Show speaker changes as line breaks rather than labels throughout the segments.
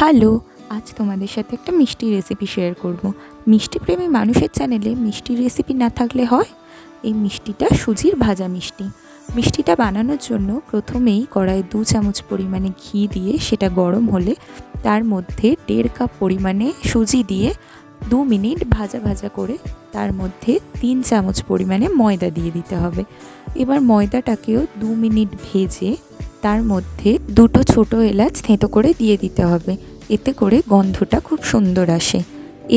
Hello, আজ তোমাদের সাথে একটা মিষ্টি রেসিপি শেয়ার করব। মিষ্টি প্রেমী মানুষের চ্যানেলে মিষ্টি রেসিপি না থাকলে হয়? এই মিষ্টিটা সুজির ভাজা মিষ্টি। মিষ্টিটা বানানোর জন্য প্রথমেই কড়াইয়ে 2 চামচ পরিমাণে ঘি দিয়ে সেটা গরম হলে তার মধ্যে 1.5 কাপ পরিমাণে সুজি দিয়ে 2 মিনিট ভাজা ভাজা করে তার মধ্যে 3 চামচ পরিমাণে ময়দা দিয়ে দিতে হবে। এবার ময়দাটাকেও 2 মিনিট ভেজে তার মধ্যে 2টো ছোটো এলাচ থেঁতো করে দিয়ে দিতে হবে। এতে করে গন্ধটা খুব সুন্দর আসে।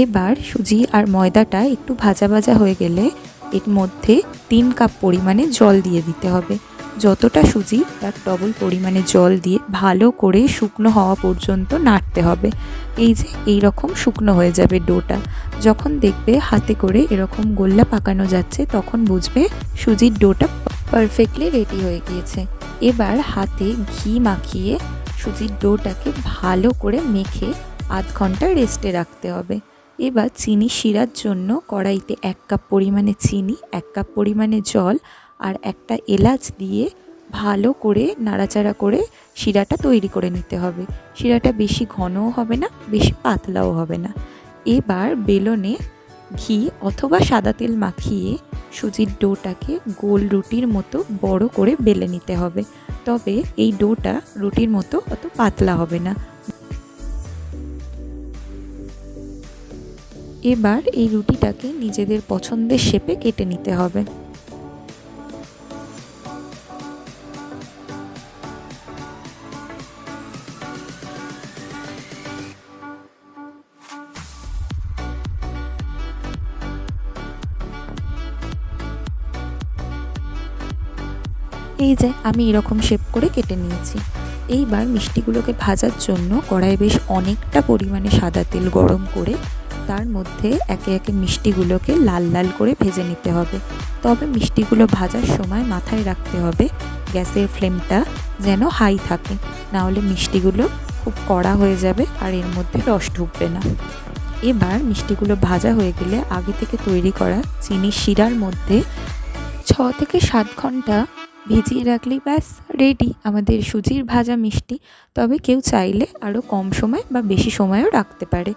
এবার সুজি আর ময়দাটা একটু ভাজা ভাজা হয়ে গেলে এর মধ্যে 3 কাপ পরিমাণে জল দিয়ে দিতে হবে। যতটা সুজি তার ডবল পরিমাণে জল দিয়ে ভালো করে শুকনো হওয়া পর্যন্ত নাড়তে হবে। এই যে এইরকম শুকনো হয়ে যাবে ডোটা। যখন দেখবে হাতে করে এরকম গোল্লা পাকানো যাচ্ছে তখন বুঝবে সুজির ডোটা পারফেক্টলি রেডি হয়ে গিয়েছে। এবার হাতে ঘি মাখিয়ে সুজির ডোটাকে ভালো করে মেখে আধ ঘন্টা রেস্টে রাখতে হবে। এবার চিনি শিরার জন্য কড়াইতে 1 কাপ পরিমাণে চিনি, 1 কাপ পরিমাণে জল আর একটা এলাচ দিয়ে ভালো করে নাড়াচাড়া করে শিরাটা তৈরি করে নিতে হবে। শিরাটা বেশি ঘনও হবে না, বেশি পাতলাও হবে না। এবার বেলনে ঘি অথবা সাদা তেল মাখিয়ে সুজির ডোটাকে গোল রুটির মতো বড় করে বেলে নিতে হবে। তবে এই ডোটা রুটির মতো অত পাতলা হবে না। এবার এই রুটিটাকে নিজেদের পছন্দের শেপে কেটে নিতে হবে। এই যে আমি এরকম শেপ করে কেটে নিয়েছি। এইবার মিষ্টিগুলোকে ভাজার জন্য কড়াইয়ে বেশ অনেকটা পরিমাণে সাদা তেল গরম করে তার মধ্যে একে একে মিষ্টিগুলোকে লাল লাল করে ভেজে নিতে হবে। তবে মিষ্টিগুলো ভাজার সময় মাথায় রাখতে হবে গ্যাসের ফ্লেমটা যেন হাই থাকে, না হলে মিষ্টিগুলো খুব কড়া হয়ে যাবে আর এর মধ্যে রস ঢুকবে না। এবার মিষ্টিগুলো ভাজা হয়ে গেলে আগে থেকে তৈরি করা চিনির শিরার মধ্যে 6 থেকে 7 ঘন্টা ভিজিয়ে রাখলেই ব্যাস রেডি আমাদের সুজির ভাজা মিষ্টি। তবে কেউ চাইলে আরও কম সময় বা বেশি সময়ও রাখতে পারে।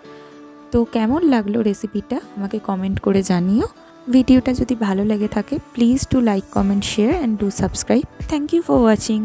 তো কেমন লাগলো রেসিপিটা আমাকে কমেন্ট করে জানিও। ভিডিওটা যদি ভালো লেগে থাকে please do like, comment, share and do subscribe. Thank you for watching.